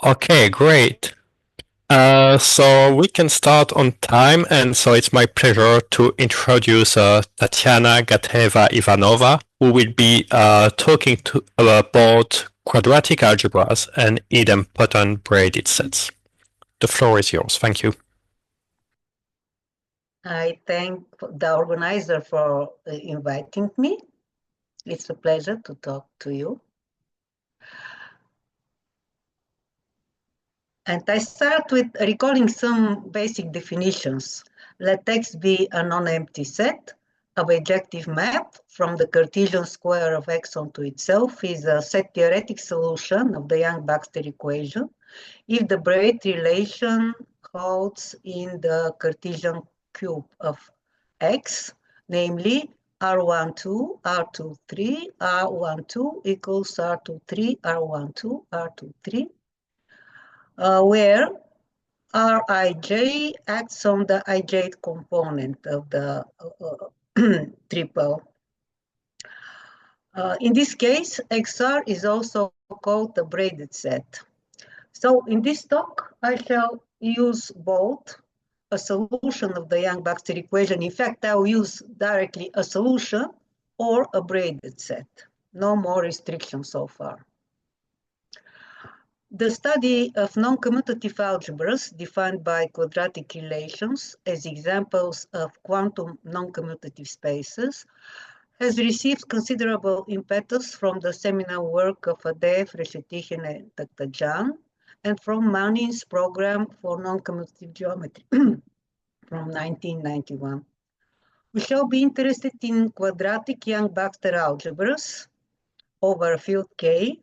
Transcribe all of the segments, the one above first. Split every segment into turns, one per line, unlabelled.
Okay, great. So we can start on time, and so it's my pleasure to introduce Tatiana Gateva-Ivanova, who will be talking about quadratic algebras and idempotent braided sets. The floor is yours. Thank you.
I thank the organizer for inviting me. It's a pleasure to talk to you. And I start with recalling some basic definitions. Let X be a non-empty set. A bijective map from the Cartesian square of X onto itself is a set-theoretic solution of the Yang-Baxter equation if the braid relation holds in the Cartesian cube of X, namely R12, R23, R12 equals R23, R12, R23, where Rij acts on the ij component of the triple. In this case, XR is also called the braided set. So in this talk, I shall use both a solution of the Yang-Baxter equation. In fact, I will use directly a solution or a braided set. No more restrictions so far. The study of non-commutative algebras defined by quadratic relations as examples of quantum non-commutative spaces has received considerable impetus from the seminal work of Adev, Reshetykhin, and Takhtajan, and from Manin's program for non-commutative geometry from 1991. We shall be interested in quadratic Yang-Baxter algebras over a field K.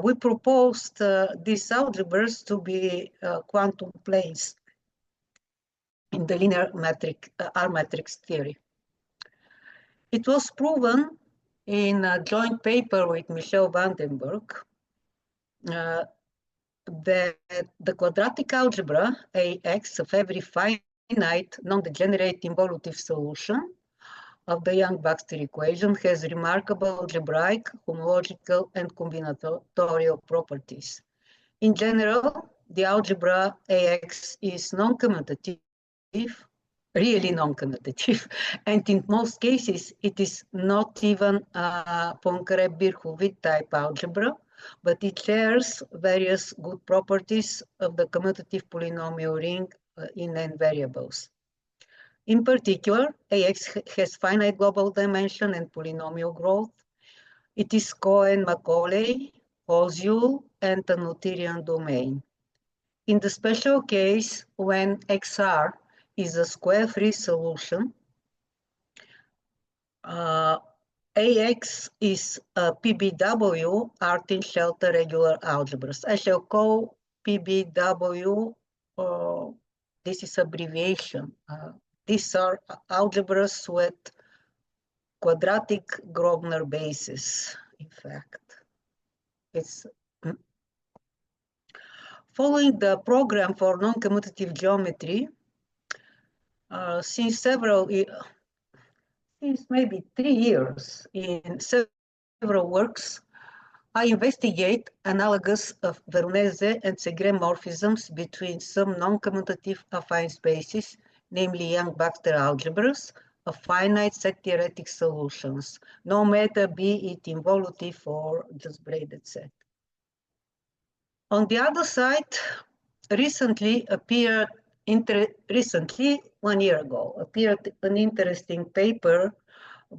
We proposed these algebras to be quantum planes in the linear metric, R-matrix theory. It was proven in a joint paper with Michel Vandenberg that the quadratic algebra AX of every finite non-degenerate involutive solution of the Yang-Baxter equation has remarkable algebraic, homological, and combinatorial properties. In general, the algebra AX is non-commutative, really non-commutative, and in most cases, it is not even a Poincare-Birchowitz type algebra, but it shares various good properties of the commutative polynomial ring in n variables. In particular, AX has finite global dimension and polynomial growth. It is Cohen-Macaulay, Koszul, and a Noetherian domain. In the special case, when XR is a square-free solution, AX is a PBW Artin-Shelter regular algebras. I shall call PBW, this is abbreviation. These are algebras with quadratic Grobner bases, in fact. It's following the program for non-commutative geometry, since maybe 3 years in several works, I investigate analogous of Veronese and Segre morphisms between some non-commutative affine spaces, namely Yang-Baxter algebras, of finite set-theoretic solutions, no matter be it involutive or just braided set. On the other side, recently, 1 year ago, appeared an interesting paper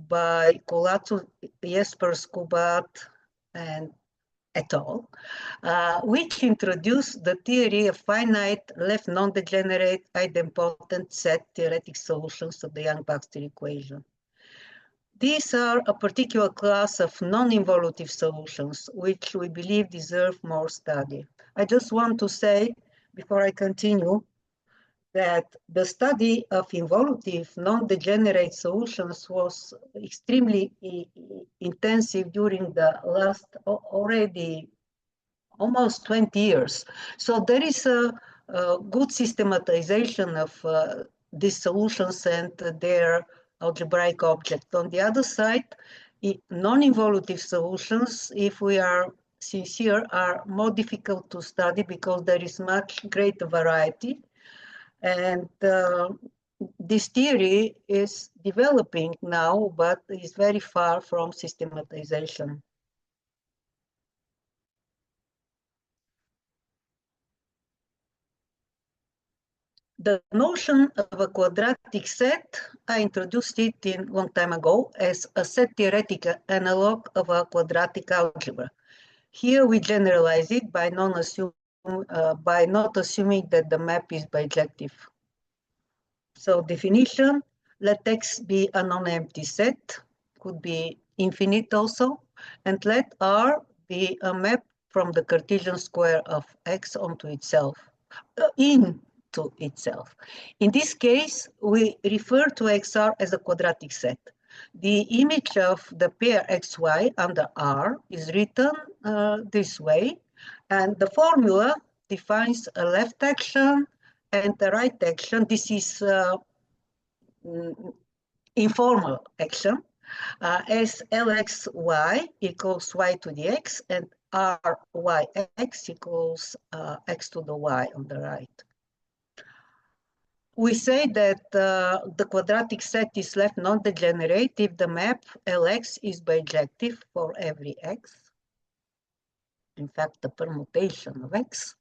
by Koszul, Jespers, Kubat, and et al., which introduced the theory of finite left-nondegenerate idempotent set-theoretic solutions of the Yang-Baxter equation. These are a particular class of non-involutive solutions, which we believe deserve more study. I just want to say, before I continue, that the study of involutive non-degenerate solutions was extremely intensive during the last already almost 20 years. So there is a good systematization of these solutions and their algebraic object. On the other side, non-involutive solutions, if we are since here are more difficult to study because there is much greater variety. And this theory is developing now, but is very far from systematization. The notion of a quadratic set, I introduced it a long time ago as a set-theoretic analog of a quadratic algebra. Here we generalize it by not assuming that the map is bijective. So definition, let X be a non-empty set, could be infinite also, and let R be a map from the Cartesian square of X onto itself, into itself. In this case, we refer to XR as a quadratic set. The image of the pair XY under R is written this way, and the formula defines a left action and the right action. This is informal action as Lxy equals y to the x and Ryx equals x to the y on the right. We say that the quadratic set is left non-degenerate if the map Lx is bijective for every x. In fact, the permutation of x.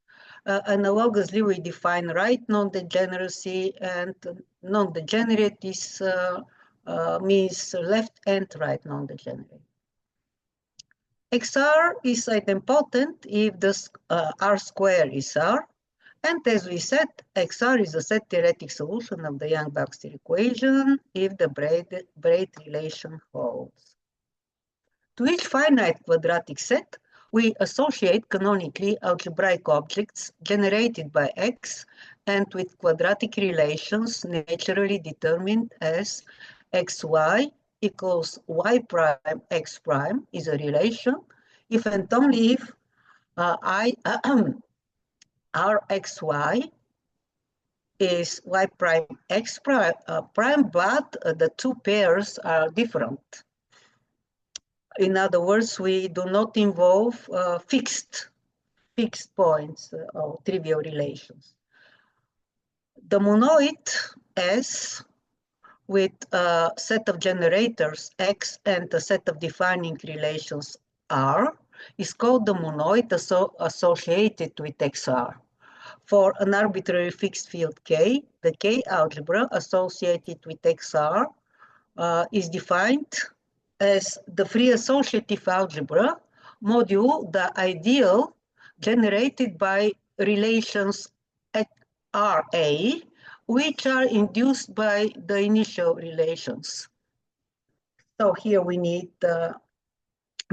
Analogously, we define right non-degeneracy, and non-degenerate is means left and right non-degenerate. XR is idempotent if the R square is R, and as we said, XR is a set-theoretic solution of the Yang-Baxter equation if the braid relation holds. To each finite quadratic set, we associate canonically algebraic objects generated by X and with quadratic relations naturally determined as xy equals y prime x prime is a relation if and only if Rxy is y prime x prime, but the two pairs are different. In other words, we do not involve fixed points or trivial relations. The monoid S with a set of generators X and a set of defining relations R is called the monoid associated with XR. For an arbitrary fixed field K, the K algebra associated with XR is defined as the free associative algebra modulo the ideal generated by relations at Ra, which are induced by the initial relations. So here we need the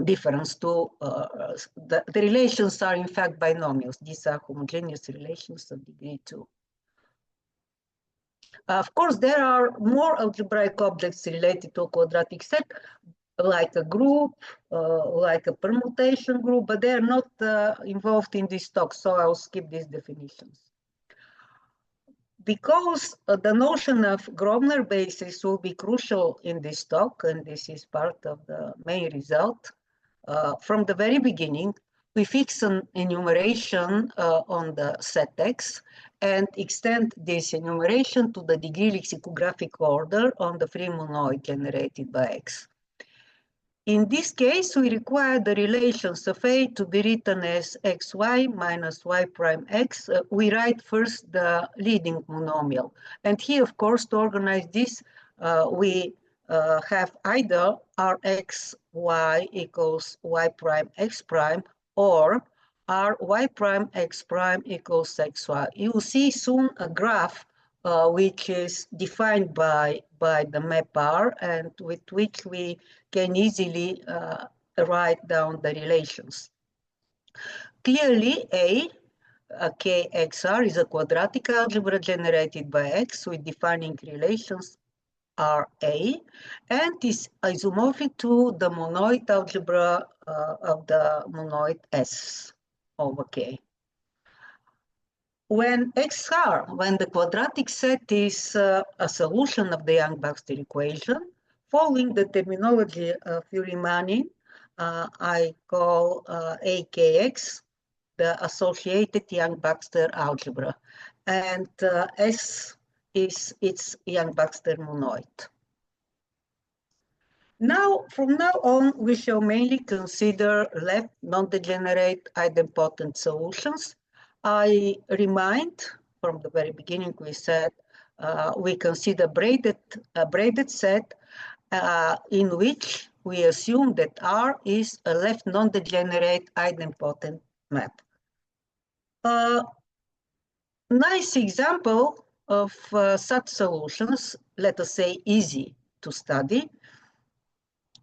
difference to, the relations are in fact binomials. These are homogeneous relations of degree 2. Of course, there are more algebraic objects related to a quadratic set, like a group, like a permutation group, but they are not involved in this talk, so I'll skip these definitions. Because the notion of Grobner basis will be crucial in this talk, and this is part of the main result, from the very beginning, we fix an enumeration on the set X and extend this enumeration to the degree lexicographic order on the free monoid generated by X. In this case, we require the relations of A to be written as xy minus y prime x. We write first the leading monomial. And here, of course, to organize this, we have either Rxy equals y prime x prime or Ry prime x prime equals xy. You will see soon a graph which is defined by the map R and with which we can easily write down the relations. Clearly, A, KXR is a quadratic algebra generated by X with defining relations Ra and is isomorphic to the monoid algebra of the monoid S over K. When XR, when the quadratic set is a solution of the Yang-Baxter equation, following the terminology of Uri-Manin, I call AKX the associated Yang-Baxter algebra, and S is its Yang-Baxter monoid. Now, from now on, we shall mainly consider left non-degenerate idempotent solutions. I remind, from the very beginning, we said we consider a braided set in which we assume that R is a left non-degenerate idempotent map. A nice example of such solutions, let us say easy to study,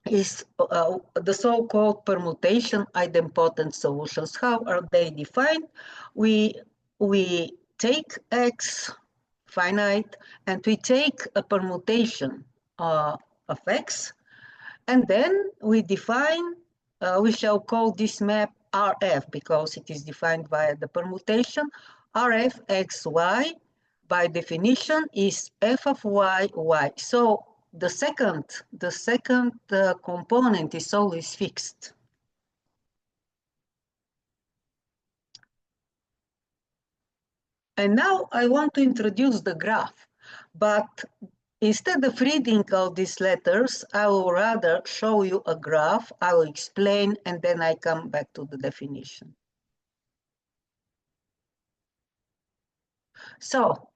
is the so-called permutation idempotent solutions. How are they defined? We take X finite and we take a permutation of X, and then we define, we shall call this map RF because it is defined by the permutation. RF XY by definition is f of y, y. So the second component is always fixed. And now I want to introduce the graph, but instead of reading all these letters, I will rather show you a graph. I will explain, and then I come back to the definition. So,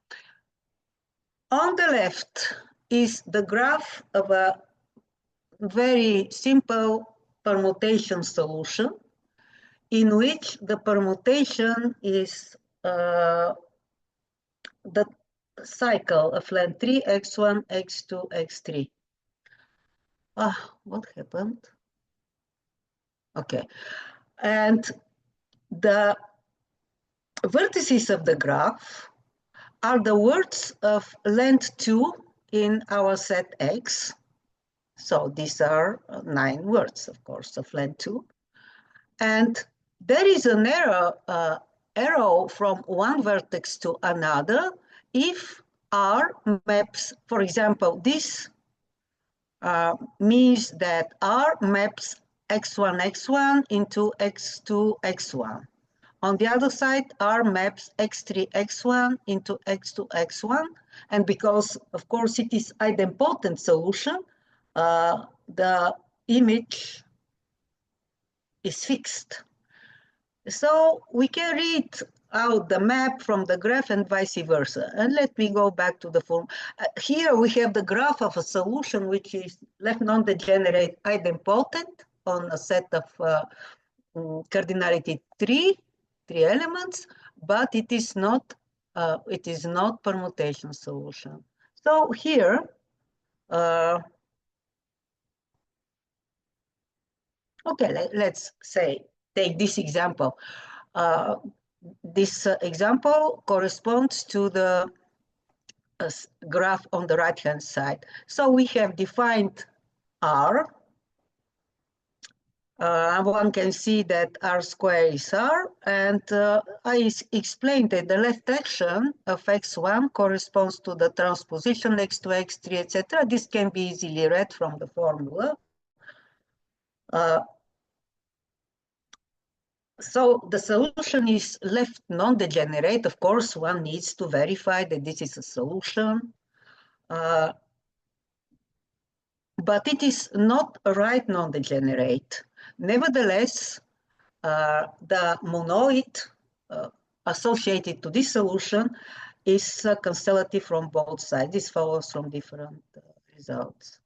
on the left is the graph of a very simple permutation solution in which the permutation is the cycle of length 3, x1, x2, x3. What happened? Okay. And the vertices of the graph are the words of length 2 in our set X. So these are 9 words, of course, of length 2. And there is an arrow from one vertex to another if R maps, for example, this means that R maps x1, x1 into x2, x1. On the other side, R maps x3, x1 into x2, x1. And because, of course, it is idempotent solution, the image is fixed. So we can read out the map from the graph and vice versa. And let me go back to the form. Here we have the graph of a solution which is left non-degenerate idempotent on a set of cardinality 3 elements, but it is not permutation solution. So here, okay, let's say, take this example. This example corresponds to the graph on the right-hand side. So we have defined R. One can see that R square is R, and I explained that the left action of x1 corresponds to the transposition x2, x3, etc. This can be easily read from the formula. So the solution is left non-degenerate. Of course, one needs to verify that this is a solution. But it is not a right non-degenerate. Nevertheless, the monoid associated to this solution is constellative from both sides. This follows from different results.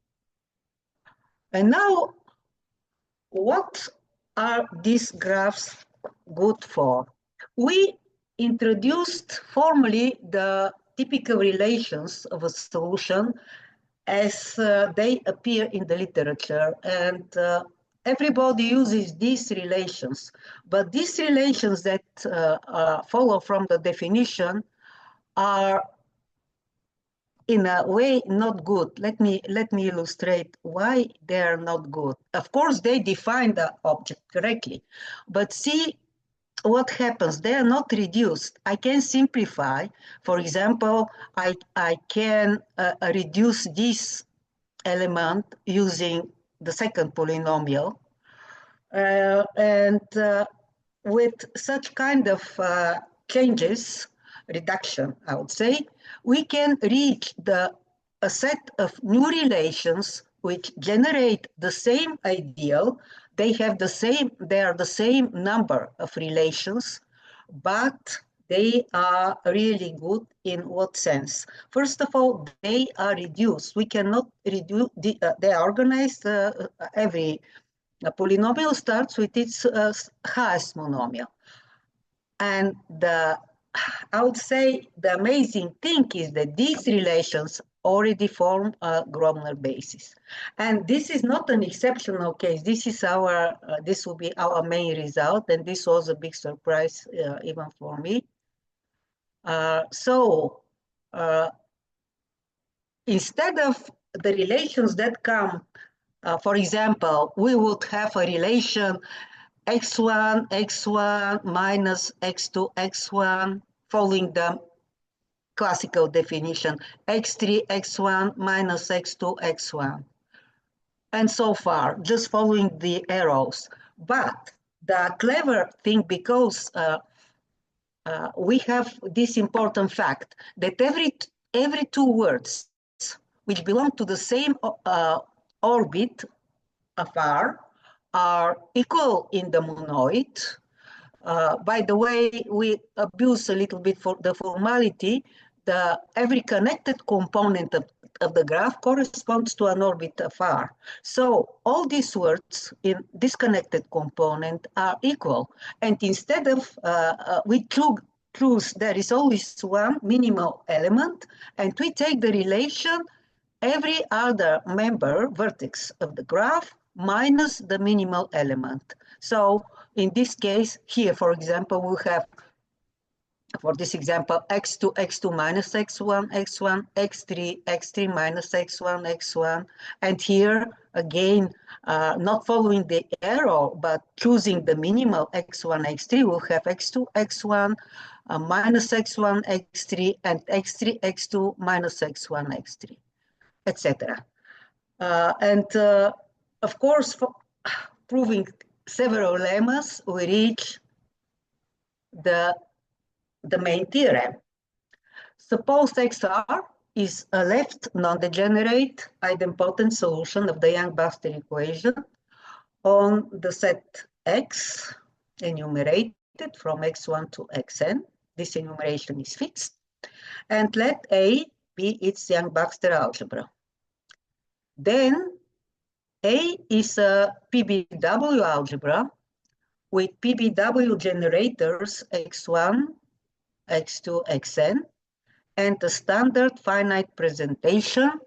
And now, what are these graphs good for? We introduced formally the typical relations of a solution as they appear in the literature, and everybody uses these relations, but these relations that follow from the definition are in a way not good. Let me illustrate why they are not good. Of course, they define the object correctly, but see what happens. They are not reduced. I can simplify. For example, I can reduce this element using the second polynomial. With such kind of changes, reduction, I would say, we can reach a set of new relations which generate the same ideal. They are the same number of relations, but they are really good in what sense? First of all, they are reduced. We cannot reduce, they are organized every a polynomial starts with its highest monomial. And I would say the amazing thing is that these relations already form a Grobner basis. And this is not an exceptional case. This is this will be our main result. And this was a big surprise even for me. Instead of the relations that come, for example, we would have a relation x1, x1 minus x2, x1, following the classical definition, x3, x1 minus x2, x1, and so far, just following the arrows. But the clever thing, because we have this important fact that every two words which belong to the same orbit of R are equal in the monoid. By the way, we abuse a little bit for the formality. Every connected component of the graph corresponds to an orbit of R. So all these words in this connected component are equal. And instead of, we choose there is always one minimal element, and we take the relation every other member vertex of the graph minus the minimal element. So in this case here, for example, we have, for this example, x2, x2 minus x1, x1, x3, x3 minus x1, x1. And here, again, not following the arrow, but choosing the minimal x1, x3, we'll have x2, x1, minus x1, x3, and x3, x2, minus x1, x3, etc. Of course, for proving several lemmas, we reach the main theorem. Suppose XR is a left non-degenerate idempotent solution of the Yang-Baxter equation on the set X enumerated from X1 to Xn. This enumeration is fixed. And let A be its Yang-Baxter algebra. Then A is a PBW algebra with PBW generators X1, X2, Xn, and a standard finite presentation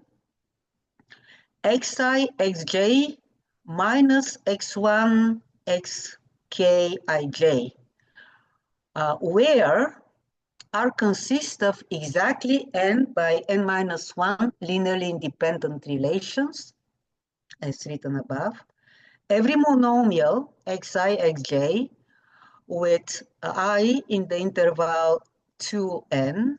Xi, Xj minus X1, Xk, Ij, where R consists of exactly n by n minus 1 linearly independent relations, as written above. Every monomial Xi, Xj with I in the interval 2n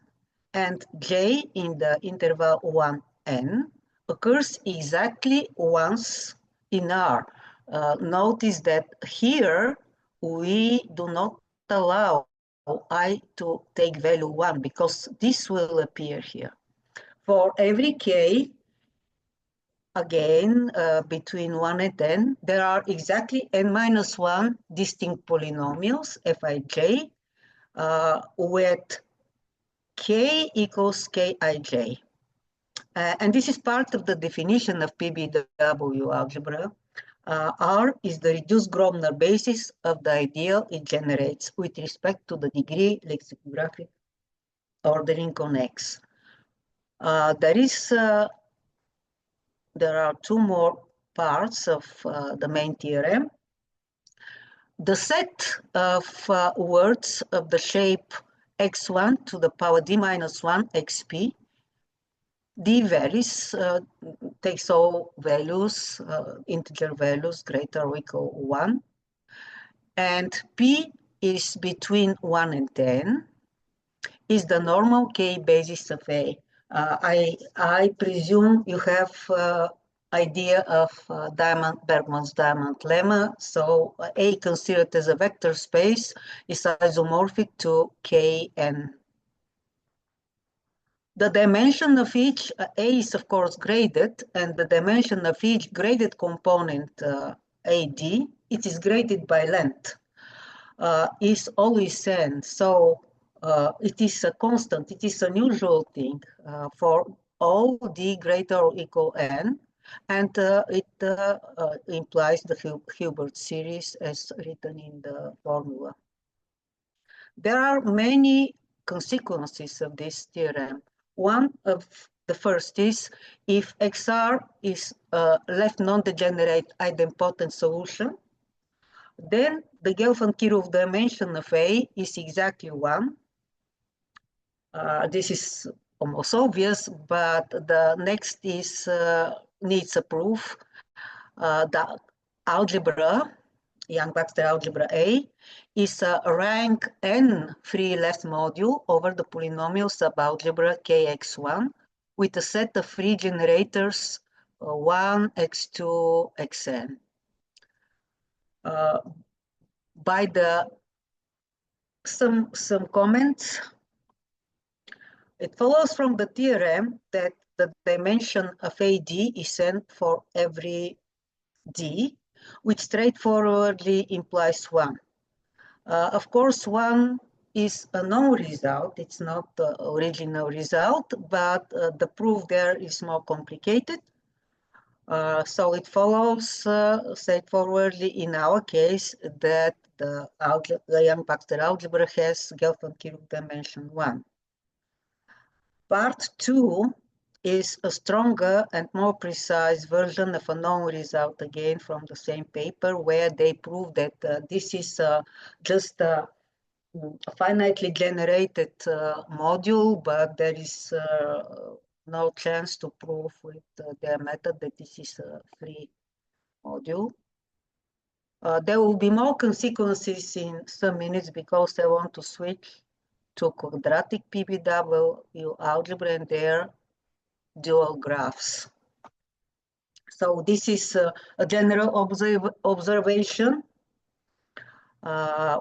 and j in the interval 1n occurs exactly once in R. Notice that here we do not allow I to take value 1 because this will appear here. For every k, again, between 1 and n, there are exactly n minus 1 distinct polynomials, Fij, with k equals Kij. And this is part of the definition of PBW algebra. R is the reduced Grobner basis of the ideal it generates with respect to the degree lexicographic ordering on X. There are two more parts of the main theorem. The set of words of the shape x1 to the power d minus 1 xp, d varies, takes all values, integer values greater or equal 1, and p is between 1 and 10, is the normal k basis of A. I presume you have idea of Bergman's diamond lemma. So A considered as a vector space is isomorphic to Kn. The dimension of each A is of course graded, and the dimension of each graded component AD, it is graded by length, is always n. So it is a constant, it is an usual thing for all d greater or equal n, and it implies the Hilbert series as written in the formula. There are many consequences of this theorem. One of the first is if XR is a left non-degenerate idempotent solution, then the Gelfand-Kirov dimension of A is exactly 1. This is almost obvious, but the next is needs a proof. The algebra, Yang-Baxter algebra A, is a rank n free left module over the polynomial subalgebra Kx1 with a set of free generators 1, x2, xn. By some comments, it follows from the theorem that the dimension of AD is n for every d, which straightforwardly implies 1. Of course, 1 is a known result. It's not the original result, but the proof there is more complicated. So it follows straightforwardly in our case that the Yang-Baxter algebra has Gelfand-Kirov dimension 1. Part 2 is a stronger and more precise version of a known result, again from the same paper, where they prove that this is just a finitely generated module, but there is no chance to prove with their method that this is a free module. There will be more consequences in some minutes because I want to switch to quadratic PBW algebra and their dual graphs. So this is a general observation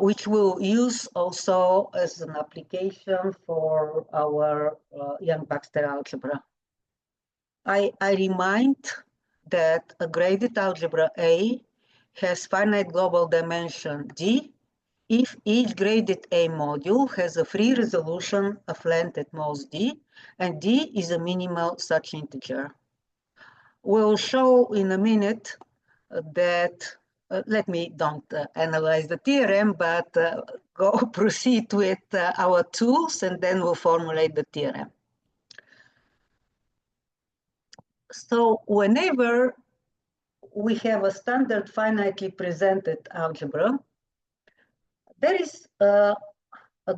which we'll use also as an application for our Yang-Baxter algebra. I remind that a graded algebra A has finite global dimension D if each graded A module has a free resolution of length at most D, and D is a minimal such integer. We'll show in a minute that, let me don't analyze the theorem, but go proceed with our tools and then we'll formulate the theorem. So whenever we have a standard finitely presented algebra, there is a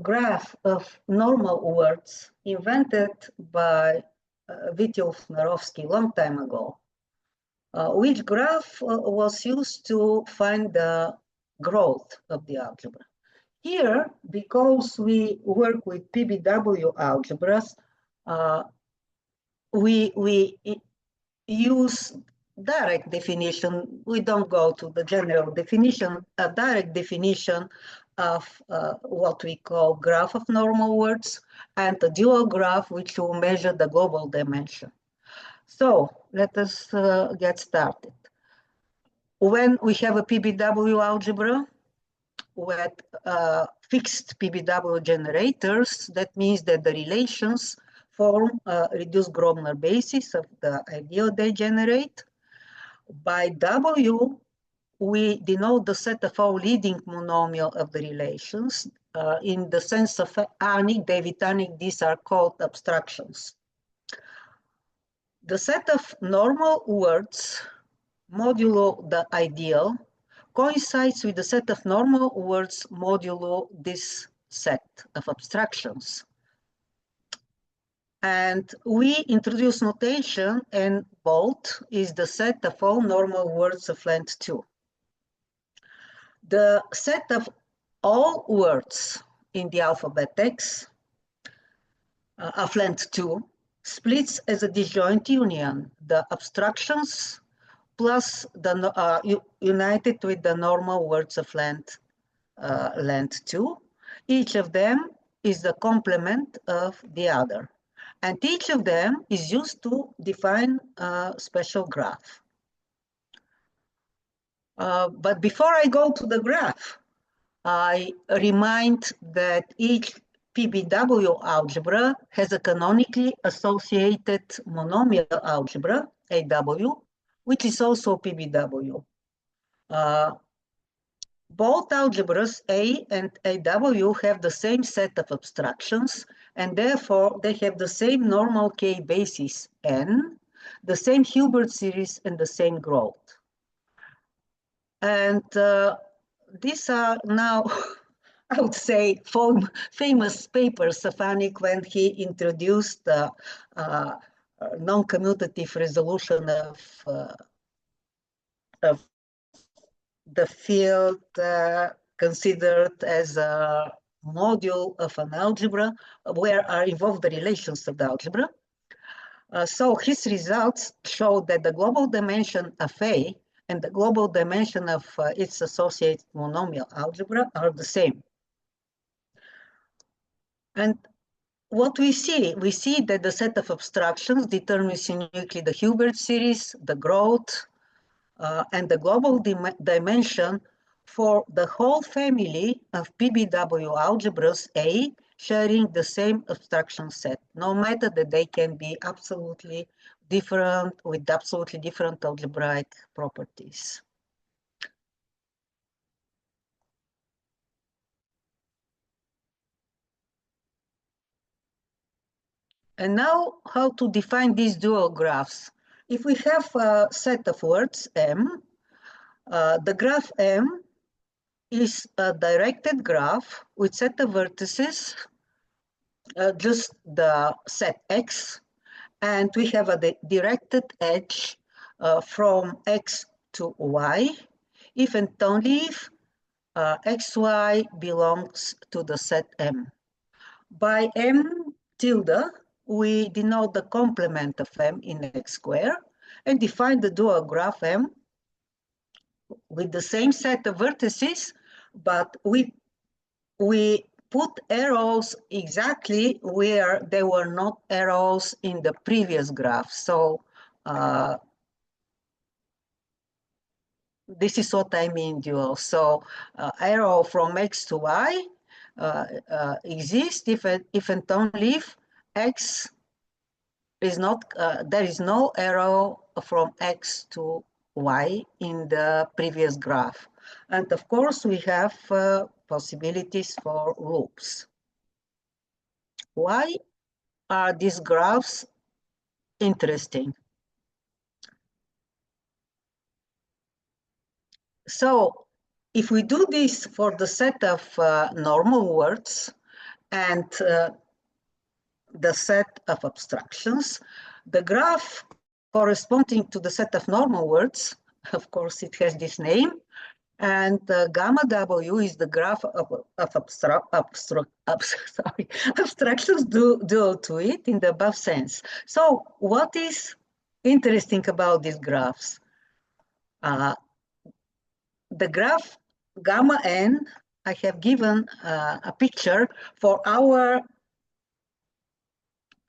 graph of normal words invented by Witjow-Snorowski long time ago, which graph was used to find the growth of the algebra. Here, because we work with PBW algebras, we use direct definition. We don't go to the general definition, a direct definition of what we call graph of normal words and a dual graph which will measure the global dimension. So let us get started. When we have a PBW algebra with fixed PBW generators, that means that the relations form a reduced Grobner basis of the ideal they generate. By W, we denote the set of all leading monomial of the relations. In the sense of Anik, David-Anik, these are called abstractions. The set of normal words modulo the ideal coincides with the set of normal words modulo this set of abstractions. And we introduce notation, and bold is the set of all normal words of length 2. The set of all words in the alphabet X of length 2 splits as a disjoint union. The abstractions plus the united with the normal words of length 2. Each of them is the complement of the other. And each of them is used to define a special graph. But before I go to the graph, I remind that each PBW algebra has a canonically associated monomial algebra, AW, which is also PBW. Both algebras A and AW have the same set of abstractions, and therefore they have the same normal K basis N, the same Hilbert series, and the same growth. And these are now, I would say, famous papers of Anik when he introduced the non-commutative resolution of the field considered as a module of an algebra where are involved the relations of the algebra. So his results show that the global dimension of A and the global dimension of its associated monomial algebra are the same. And what we see that the set of abstractions determines uniquely the Hilbert series, the growth, and the global dimension for the whole family of PBW algebras A sharing the same abstraction set, no matter that they can be absolutely different with absolutely different algebraic properties. And now how to define these dual graphs. If we have a set of words M, the graph M is a directed graph with set of vertices, just the set X, and we have a directed edge from X to Y, if and only if XY belongs to the set M. By M tilde, we denote the complement of M in X square and define the dual graph M with the same set of vertices, but we put arrows exactly where there were not arrows in the previous graph. So this is what I mean dual. So arrow from X to Y exists if and only if X is not, there is no arrow from X to Y in the previous graph. And of course, we have possibilities for loops. Why are these graphs interesting? So if we do this for the set of normal words and the set of abstractions, the graph corresponding to the set of normal words, of course, it has this name, and gamma W is the graph of abstractions dual to it in the above sense. So what is interesting about these graphs? The graph gamma N, I have given a picture for our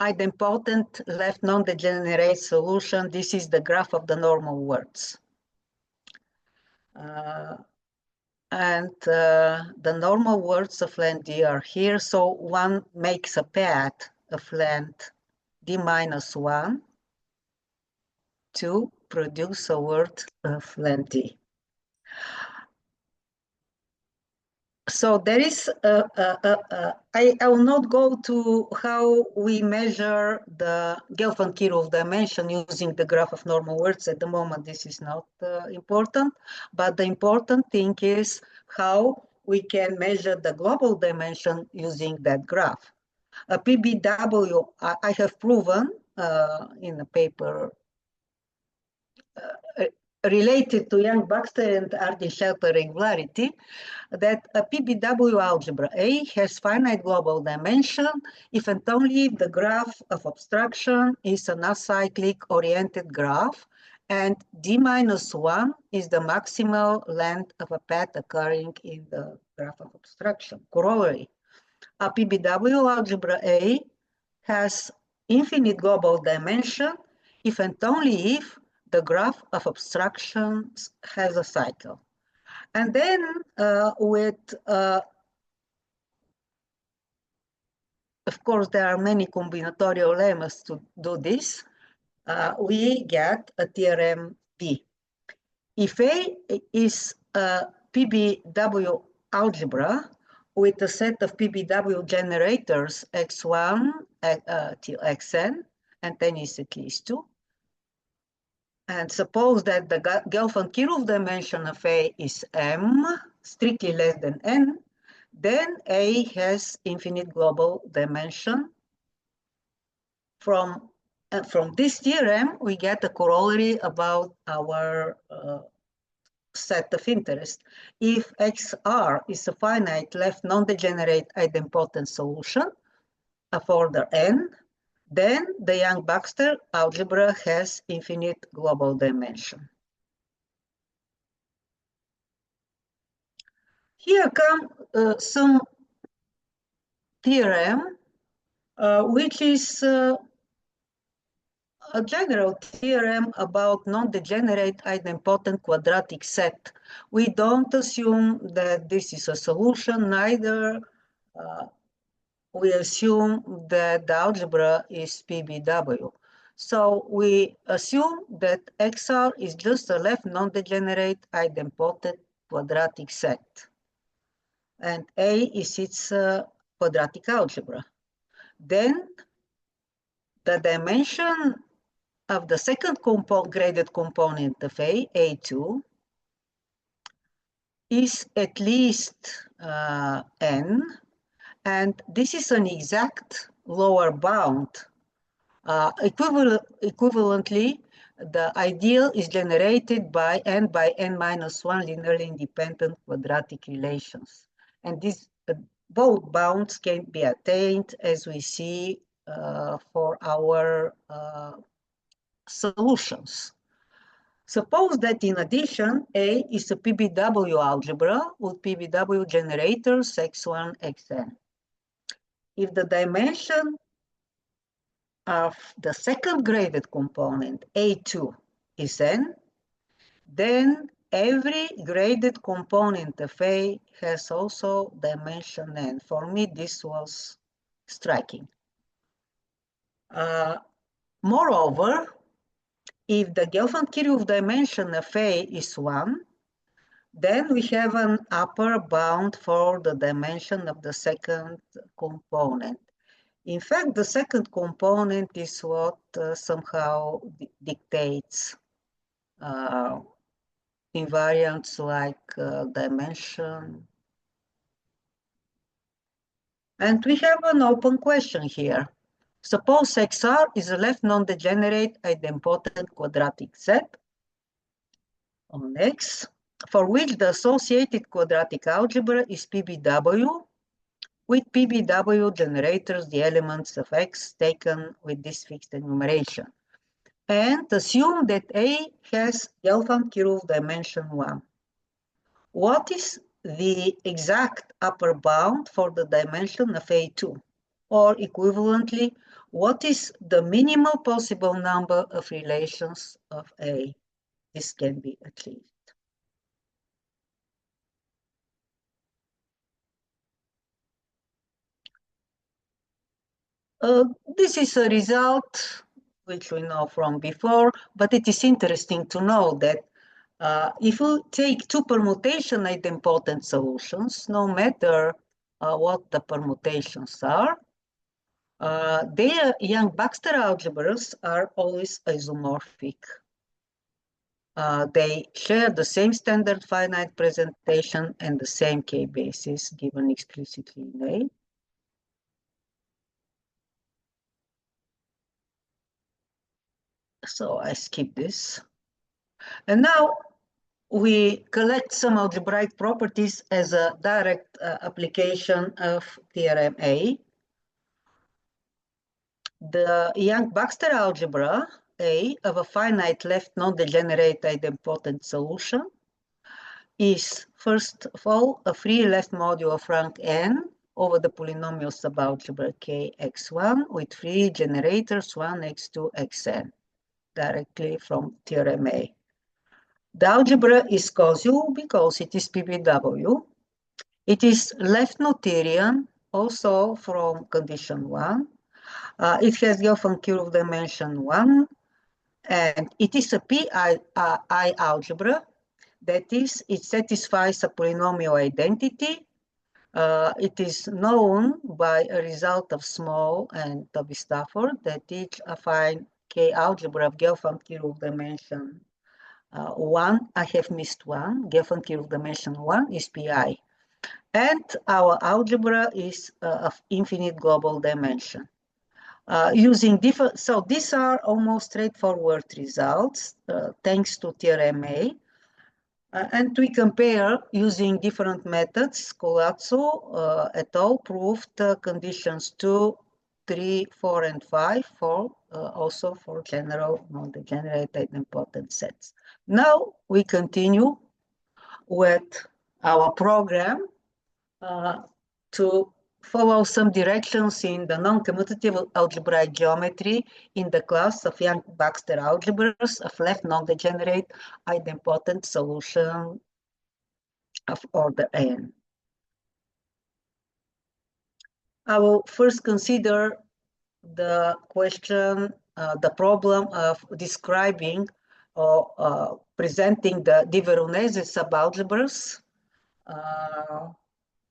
idempotent left non-degenerate solution. This is the graph of the normal words. And the normal words of length D are here. So one makes a path of length D minus 1 to produce a word of length D. So there is, I will not go to how we measure the Gelfand-Kirov dimension using the graph of normal words. At the moment, this is not important, but the important thing is how we can measure the global dimension using that graph. A PBW, I have proven in a paper related to Yang-Baxter and Artin-Shelper regularity, that a PBW algebra A has finite global dimension if and only if the graph of abstraction is an acyclic oriented graph and d minus 1 is the maximal length of a path occurring in the graph of obstruction. Corollary, a PBW algebra A has infinite global dimension if and only if the graph of obstructions has a cycle. And then of course, there are many combinatorial lemmas to do this. We get a theorem B. If A is a PBW algebra with a set of PBW generators x1 till xn, and n is at least 2, and suppose that the Gelfand-Kirov dimension of A is m, strictly less than n, then A has infinite global dimension. From this theorem, we get a corollary about our set of interest. If XR is a finite left non-degenerate idempotent solution of order n, then the Yang-Baxter algebra has infinite global dimension. Here come some theorem, which is a general theorem about non-degenerate idempotent quadratic set. We don't assume that this is a solution, neither we assume that the algebra is PBW. So we assume that XR is just a left non-degenerate idempotent quadratic set. And A is its quadratic algebra. Then the dimension of the second graded component of A, A2, is at least n, and this is an exact lower bound. Equivalently, the ideal is generated by n minus 1 linearly independent quadratic relations. And these both bounds can be attained, as we see for our solutions. Suppose that in addition, A is a PBW algebra with PBW generators x1, xn. If the dimension of the second graded component, A2, is n, then every graded component of A has also dimension n. For me, this was striking. Moreover, if the Gelfand-Kirov dimension of A is 1, then we have an upper bound for the dimension of the second component. In fact, the second component is what somehow dictates invariants like dimension. And we have an open question here. Suppose XR is a left non-degenerate idempotent quadratic set on X, for which the associated quadratic algebra is PBW, with PBW generators the elements of X taken with this fixed enumeration. And assume that A has Gelfand-Kirov dimension 1. What is the exact upper bound for the dimension of A2? Or equivalently, what is the minimal possible number of relations of A? This can be achieved. This is a result which we know from before, but it is interesting to know that if we take two permutation idempotent solutions, no matter what the permutations are, their Yang-Baxter algebras are always isomorphic. They share the same standard finite presentation and the same k-basis given explicitly in A. So I skip this. And now we collect some algebraic properties as a direct application of theorem A. The Yang-Baxter algebra A of a finite left non-degenerate idempotent solution is, first of all, a free left module of rank n over the polynomial subalgebra kx1 with free generators 1, x2, xn, directly from theorem A. The algebra is Koszul because it is PBW. It is left Noetherian, also from condition 1. It has Gelfand-Kirov dimension 1, and it is a PI algebra. That is, it satisfies a polynomial identity. It is known by a result of Small and Toby-Stafford that each affine K algebra of Gelfand-Kirov dimension 1, I have missed one, Gelfand-Kirov dimension 1 is PI. And our algebra is of infinite global dimension. Using different, so these are almost straightforward results, thanks to theorem A. And we compare using different methods. Colazzo et al. Proved conditions 2, 3, 4, and 5 for also for general non-degenerate idempotent sets. Now we continue with our program to follow some directions in the non-commutative algebraic geometry in the class of Yang-Baxter algebras of left non-degenerate idempotent solution of order n. I will first consider the question, the problem of describing or presenting the d-Veronese subalgebras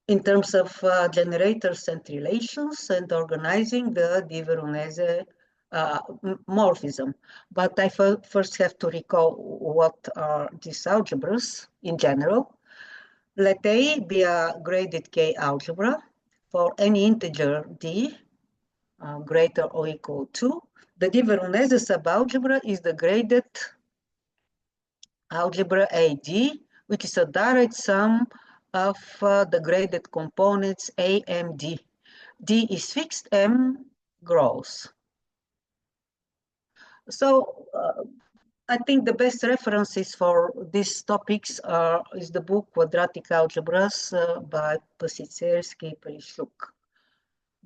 in terms of generators and relations and organizing the d-Veronese morphism. But I first have to recall what are these algebras in general. Let A be a graded K algebra for any integer d greater or equal to. The d-Veronese subalgebra is the graded algebra AD, which is a direct sum of the graded components A, M, D. D is fixed, M grows. So I think the best references for these topics is the book Quadratic Algebras by Pasitsevsky, Polishuk.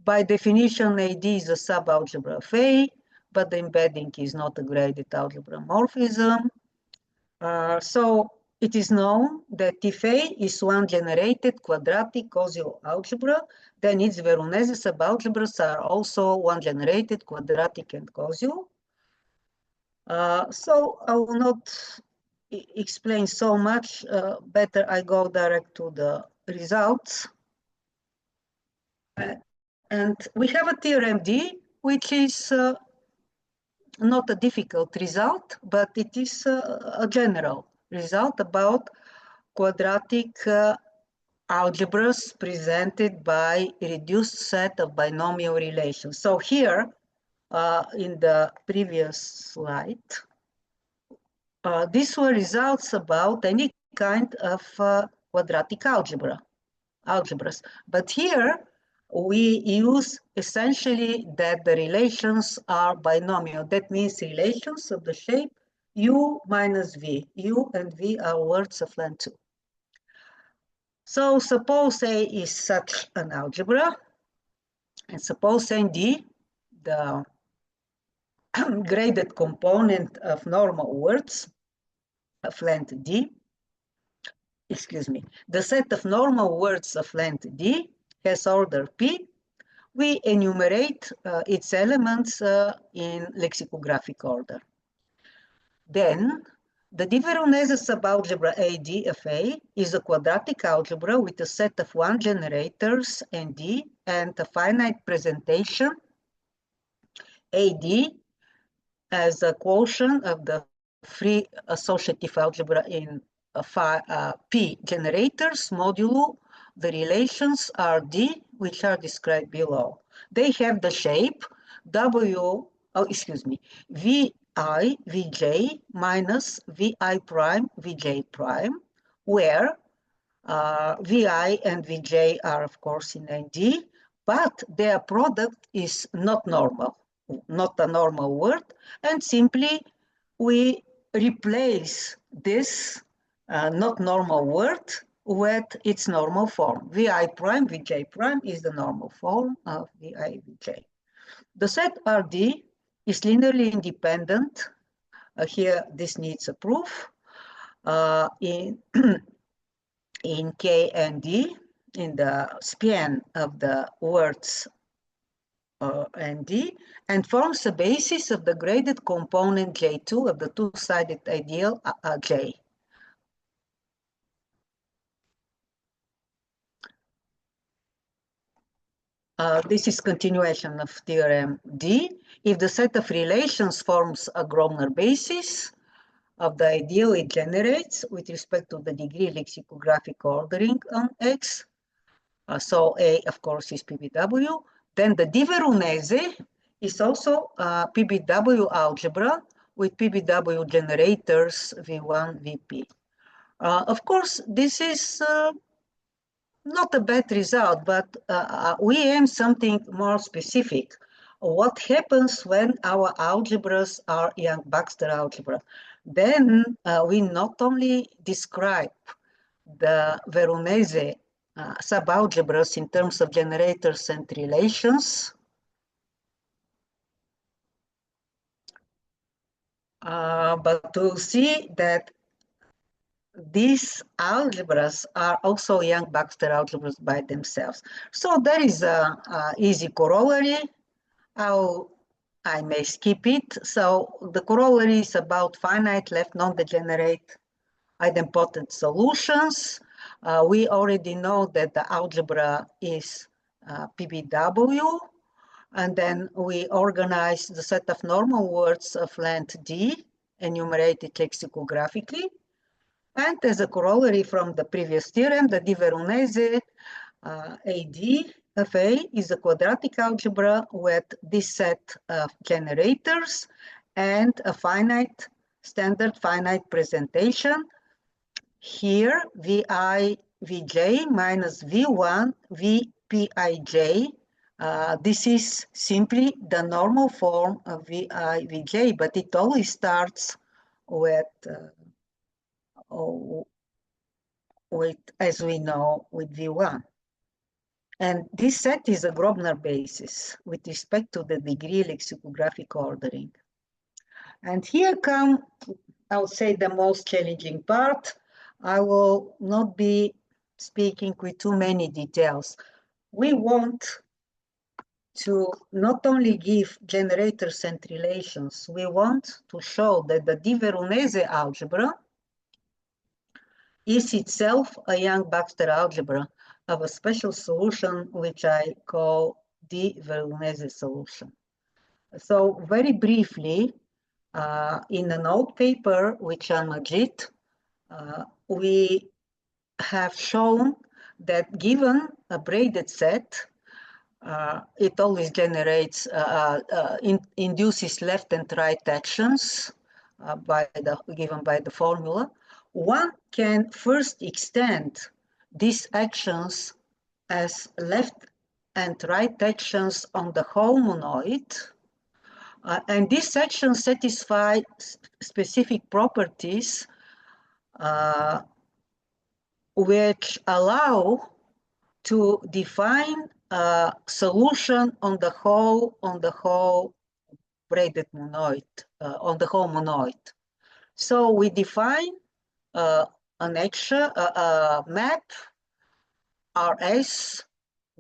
By definition, AD is a subalgebra of A, but the embedding is not a graded algebra morphism. So it is known that if A is one generated quadratic Koszul algebra, then its Veronese subalgebras are also one generated quadratic and Koszul. So I will not explain so much. Better I go direct to the results. And we have a theorem D, which is not a difficult result, but it is a general result about quadratic algebras presented by a reduced set of binomial relations. So here, in the previous slide, these were results about any kind of quadratic algebras. But here, we use essentially that the relations are binomial. That means relations of the shape U minus V. U and V are words of length 2. So suppose A is such an algebra, and suppose ND, the graded component of normal words of length D, the set of normal words of length D has order P. We enumerate its elements in lexicographic order. Then, the d-Veronese subalgebra AD of A is a quadratic algebra with a set of one generators ND and a finite presentation AD as a quotient of the free associative algebra in P generators modulo the relations are D, which are described below. They have the shape VI, Vj minus Vi prime, Vj prime, where Vi and Vj are, of course, in ND, but their product is not normal. not a normal word, and simply we replace this not normal word with its normal form. Vi prime, Vj prime is the normal form of Vi, Vj. The set Rd is linearly independent. Here, this needs a proof. In K and D, in the span of the words and D, and forms the basis of the graded component J2 of the two-sided ideal J. This is continuation of theorem D. If the set of relations forms a Grobner basis of the ideal it generates with respect to the degree lexicographic ordering on X, so A, of course, is PBW, then the d-Veronese is also a PBW algebra with PBW generators V1, Vp. Of course, this is not a bad result, but we aim something more specific. What happens when our algebras are Yang-Baxter algebra? Then we not only describe the Veronese subalgebras in terms of generators and relations, but we'll see that these algebras are also Yang-Baxter algebras by themselves. So there is an easy corollary. I may skip it. So the corollary is about finite left non-degenerate idempotent solutions. We already know that the algebra is PBW, and then we organize the set of normal words of length D, enumerated lexicographically. And as a corollary from the previous theorem, the d-Veronese AD of A is a quadratic algebra with this set of generators and a finite, standard finite presentation. Here, Vi, Vj minus V1, Vpij. This is simply the normal form of Vi, Vj, but it always starts with as we know, with V1. And this set is a Grobner basis with respect to the degree lexicographic ordering. And here come, I would say, the most challenging part. I will not be speaking with too many details. We want to not only give generators and relations, we want to show that the d-Veronese algebra is itself a Yang-Baxter algebra of a special solution, which I call d-Veronese solution. So very briefly, in an old paper with Shahn Majid, we have shown that given a braided set, it always generates, induces left and right actions given by the formula. One can first extend these actions as left and right actions on the whole monoid. And these actions satisfy specific properties which allow to define a solution on the whole braided monoid, on the whole monoid. So we define an action, a map RS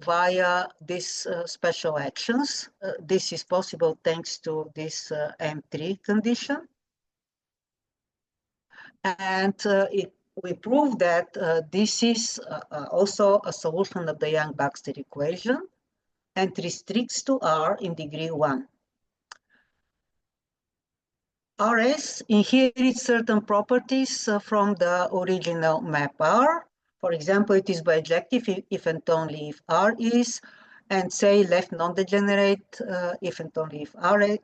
via these special actions. This is possible thanks to this M3 condition. And we prove that this is also a solution of the Yang-Baxter equation and restricts to R in degree 1. RS inherits certain properties from the original map R. For example, it is bijective if and only if R is, and say left non-degenerate if and only if R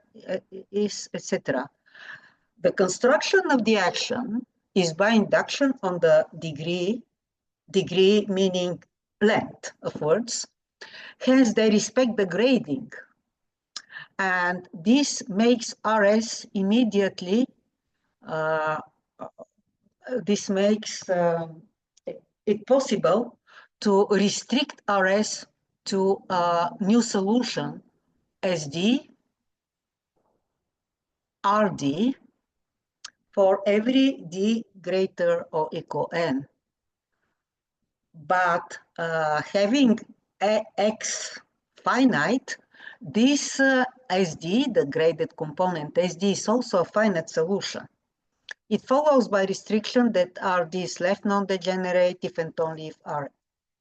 is, etc. The construction of the action is by induction on the degree meaning length of words. Hence, they respect the grading. And this makes RS immediately, this makes it possible to restrict RS to a new solution SD, RD, for every D greater or equal N. But having X finite, this SD, the graded component SD, is also a finite solution. It follows by restriction that RD is left non-degenerate if and only if R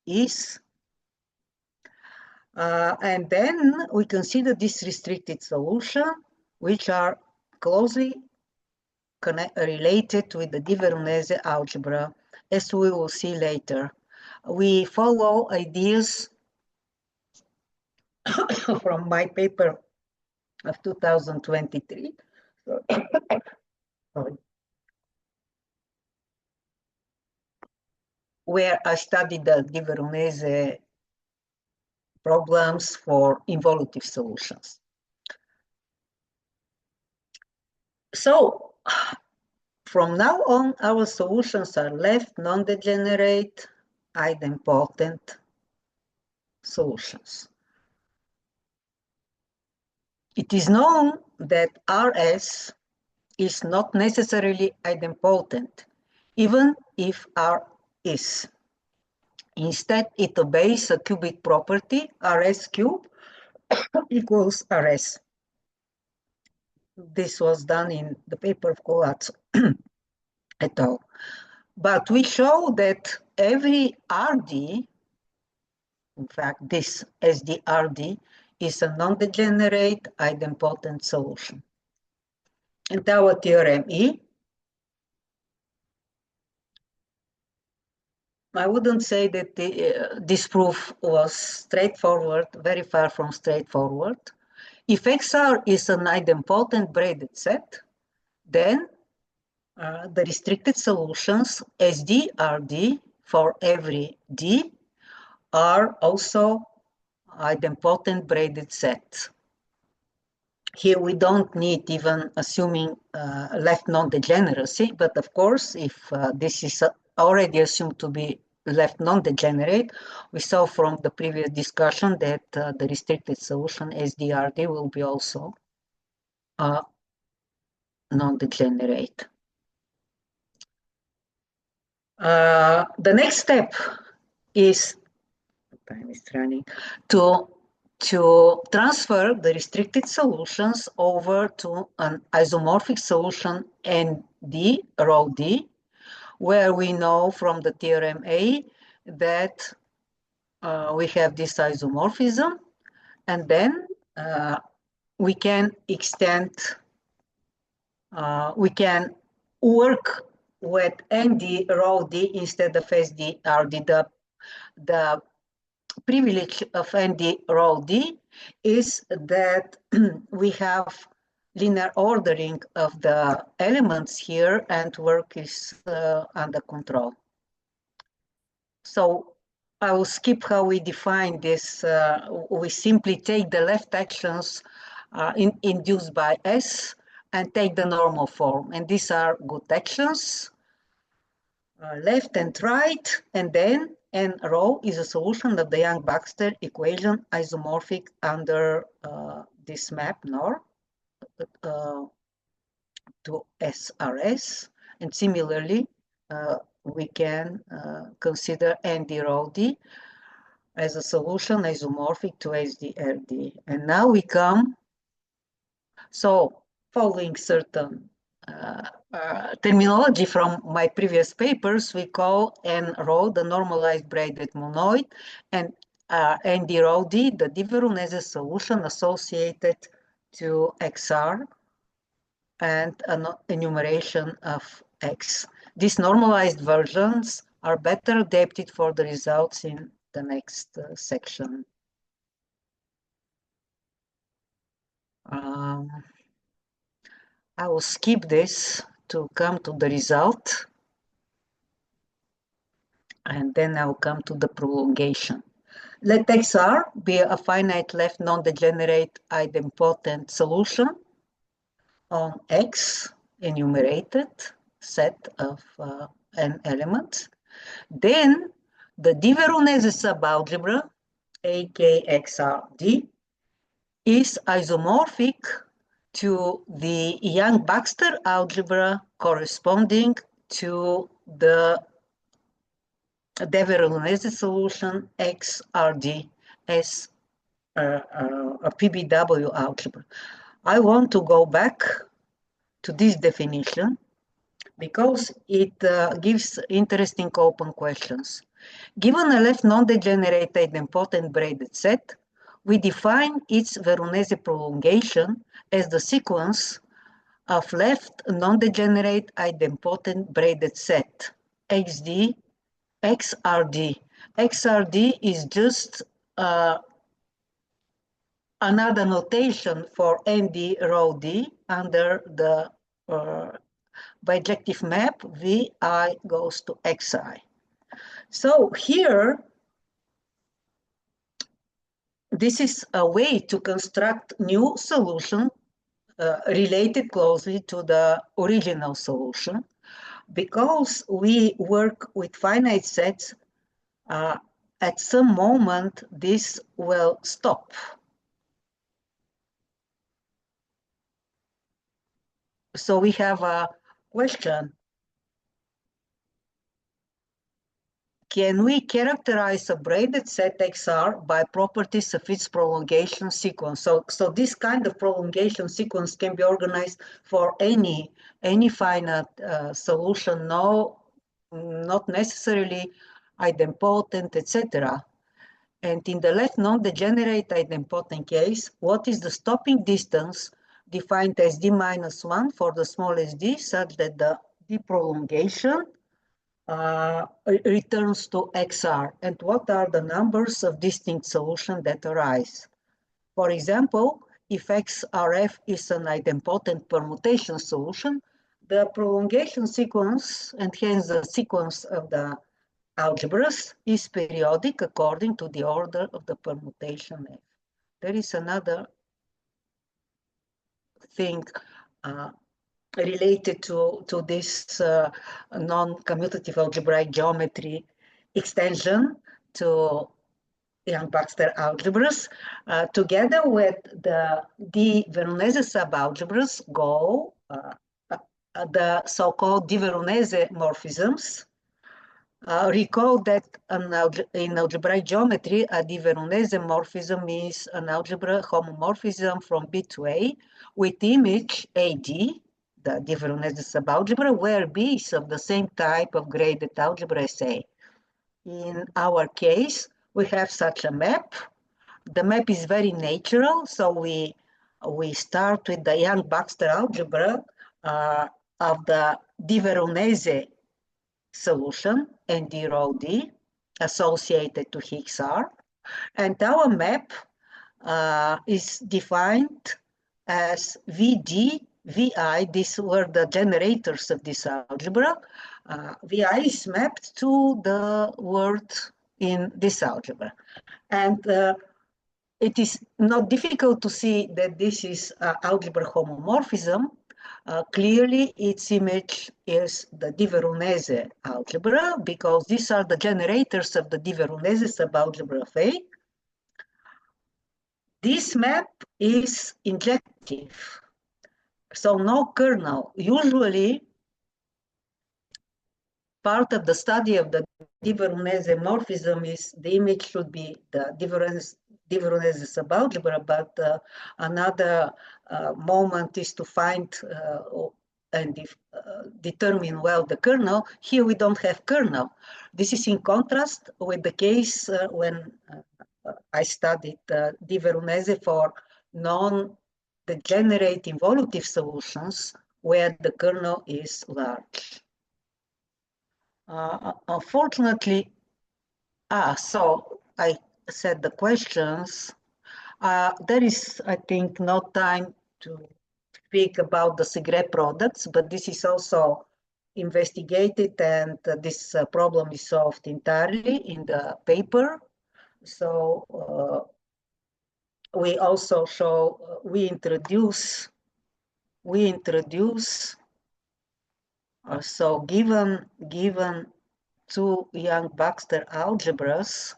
is. And then we consider this restricted solution, which are closely related with the d-Veronese algebra, as we will see later. We follow ideas from my paper of 2023. Sorry. Where I studied the d-Veronese problems for involutive solutions. So from now on, our solutions are left non-degenerate, idempotent solutions. It is known that RS is not necessarily idempotent, even if R is. Instead, it obeys a cubic property, RS cube equals RS. This was done in the paper of Koszul et al. But we show that every RD, in fact, this SDRD, is a non-degenerate idempotent solution. And our theorem E, I wouldn't say that this proof was straightforward, very far from straightforward. If XR is an idempotent braided set, then the restricted solutions SD, RD for every D are also idempotent braided sets. Here we don't need even assuming left non-degeneracy, but of course, if this is already assumed to be left non-degenerate, we saw from the previous discussion that the restricted solution SDRD will be also non-degenerate. The next step is, time is running, to transfer the restricted solutions over to an isomorphic solution ND, rho D, where we know from the theorem A that we have this isomorphism, and then we can extend, we can work with ND rho D instead of SD RD. The privilege of ND rho D is that we have linear ordering of the elements here and work is under control. So I will skip how we define this. We simply take the left actions induced by S and take the normal form. And these are good actions, left and right, and then N rho is a solution of the Yang-Baxter equation isomorphic under this map NOR to SRS. And similarly, we can consider ND rho D as a solution isomorphic to SDRD. And now we come, so following certain terminology from my previous papers, we call N rho the normalized braided monoid, and ND rho D the d-Veronese solution associated to XR and an enumeration of X. These normalized versions are better adapted for the results in the next section. I will skip this to come to the result, and then I'll come to the prolongation. Let XR be a finite left non-degenerate idempotent solution on X enumerated set of n elements. Then the d-Veronese subalgebra, AKXRD, is isomorphic to the Yang-Baxter algebra corresponding to the d-Veronese solution XRD as a PBW algebra. I want to go back to this definition because it gives interesting open questions. Given a left non-degenerate idempotent braided set, we define its Veronese prolongation as the sequence of left non-degenerate idempotent braided set, XD, XRD. XRD is just another notation for ND rho D under the bijective map VI goes to XI. So here, this is a way to construct new solution related closely to the original solution. Because we work with finite sets, at some moment this will stop. So we have a question. Can we characterize a braided set XR by properties of its prolongation sequence? So this kind of prolongation sequence can be organized for any finite solution, not necessarily idempotent, etc. And in the left non-degenerate idempotent case, what is the stopping distance defined as d minus 1 for the smallest d, such that the d prolongation returns to XR, and what are the numbers of distinct solutions that arise? For example, if XRF is an idempotent permutation solution, the prolongation sequence, and hence the sequence of the algebras, is periodic according to the order of the permutation F. There is another thing related to this non-commutative algebraic geometry extension to Yang-Baxter algebras. Together with the d-Veronese subalgebras go the so-called d-Veronese morphisms. Recall that in algebraic geometry, a d-Veronese morphism is an algebra homomorphism from B to A with image AD, the d-Veronese subalgebra, where B is of the same type of graded algebra as A. In our case, we have such a map. The map is very natural, so we start with the Yang-Baxter algebra of the d-Veronese solution and d rho D associated to Higgs R. And our map is defined as VD, VI. These were the generators of this algebra. VI is mapped to the word in this algebra. And it is not difficult to see that this is algebra homomorphism. Clearly, its image is the d-Veronese algebra because these are the generators of the d-Veronese subalgebra of A. This map is injective, so no kernel. Usually, part of the study of the d-Veronese morphism is the image should be the d-Veronese subalgebra, but another moment is to find and determine well the kernel. Here we don't have kernel. This is in contrast with the case when I studied d-Veronese for non-degenerate involutive solutions where the kernel is large. Unfortunately, so I said the questions. There is, I think, no time to speak about the Segre products, but this is also investigated and this problem is solved entirely in the paper. So we also show, we introduce, so given two Yang-Baxter algebras,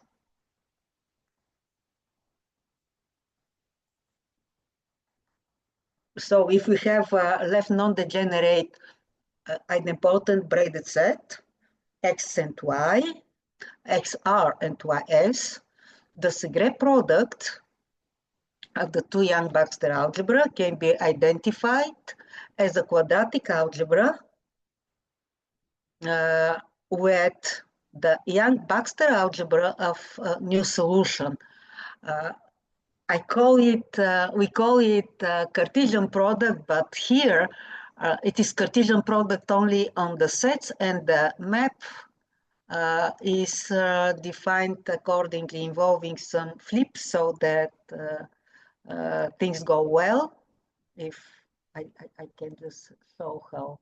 so if we have a left non-degenerate idempotent braided set, X and Y, XR and YS, the Segre product of the two Yang-Baxter algebra can be identified as a quadratic algebra with the Yang-Baxter algebra of new solution. I call it, we call it Cartesian product, but here it is Cartesian product only on the sets, and the map is defined accordingly, involving some flips so that things go well. If I can just show how.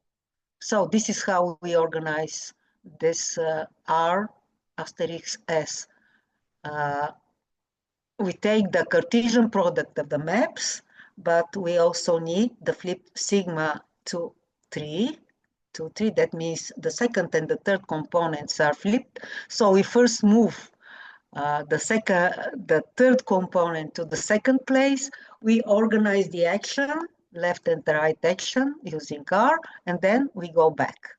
So this is how we organize this R asterisk S. We take the Cartesian product of the maps, but we also need the flip sigma to 3. That means the second and the third components are flipped. So we first move the third component to the second place. We organize the action, left and right action using R, and then we go back.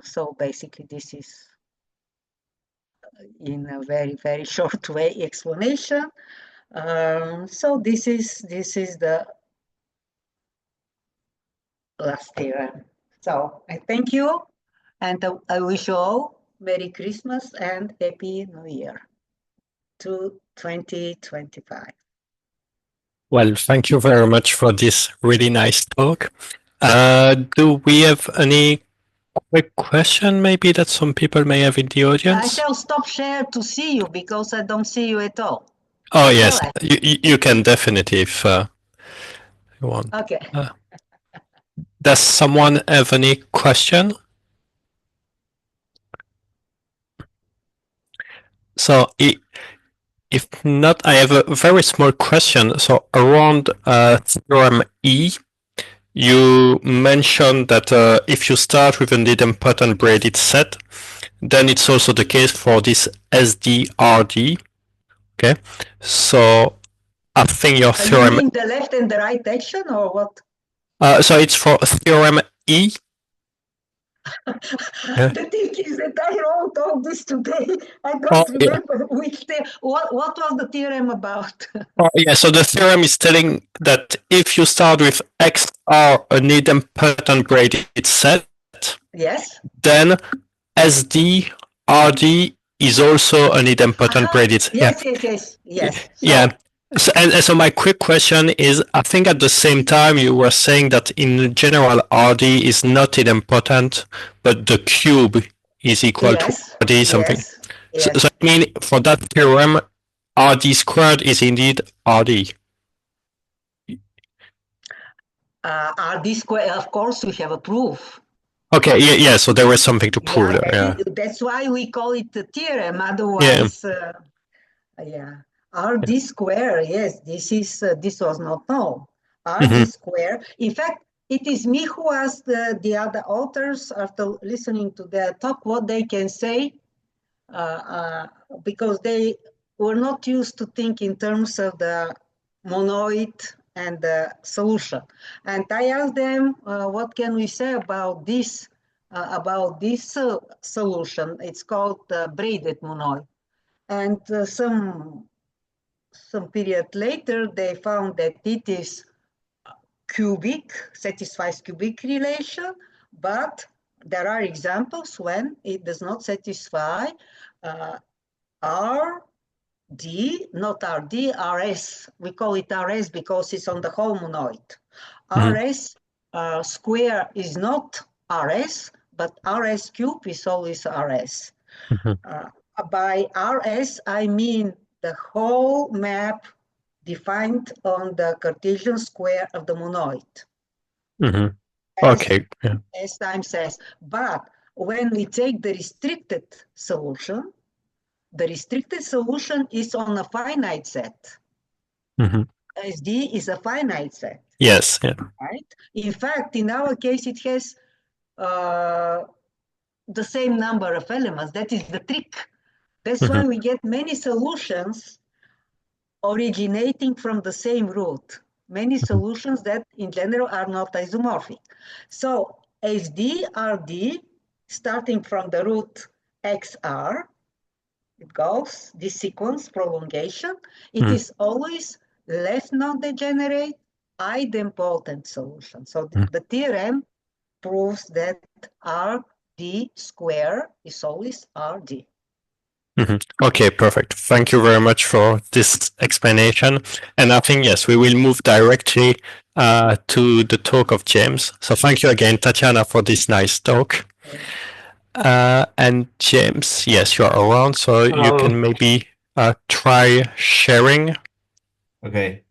So basically this is in a very, very short way explanation. So this is the last theorem. So I thank you, and I wish you all Merry Christmas and Happy New Year to 2025.
Well, thank you very much for this really nice talk. Do we have any quick question maybe that some people may have in the audience?
I shall stop share to see you because I don't see you at all.
Oh, yes, you can definitely if you want.
Okay.
Does someone have any question? So if not, I have a very small question. So around theorem E, you mentioned that if you start with an idempotent braided set, then it's also the case for this SDRD. Okay, so I think your theorem.
You mean the left and the right action, or what?
So it's for theorem E.
The thing is that I wrote all this today. I don't remember which what was the theorem about.
Yeah, so the theorem is telling that if you start with XR, an idempotent braided set,
yes,
then SDRD is also an idempotent braided set.
Yes.
Yeah. So my quick question is, I think at the same time you were saying that in general RD is not idempotent, but the cube is equal to RD something. So I mean, for that theorem, RD squared is indeed RD.
RD squared, of course, we have a proof.
Okay, yeah. So there was something to prove there. Yeah.
That's why we call it the theorem. Otherwise, RD square, yes, this was not known. RD square. In fact, it is me who asked the other authors after listening to their talk what they can say, because they were not used to think in terms of the monoid and the solution. And I asked them, what can we say about this solution? It's called braided monoid. And some period later, they found that it is cubic, satisfies cubic relation, but there are examples when it does not satisfy RD, not RD, RS. We call it RS because it's on the whole monoid. RS square is not RS, but RS cube is always RS. By RS, I mean the whole map defined on the Cartesian square of the monoid.
Okay.
As time says. But when we take the restricted solution, the restricted solution is on a finite set. SD is a finite set.
Yes. Yeah.
Right? In fact, in our case, it has the same number of elements. That is the trick. That's why we get many solutions originating from the same root. Many solutions that in general are not isomorphic. So SD, RD, starting from the root XR, it goes, this sequence prolongation, it is always left non-degenerate, idempotent solution. So the theorem proves that RD square is always RD.
Okay, perfect. Thank you very much for this explanation. And I think, yes, we will move directly to the talk of James. So thank you again, Tatiana, for this nice talk. And James, yes, you're around, so you can maybe try sharing.
Okay.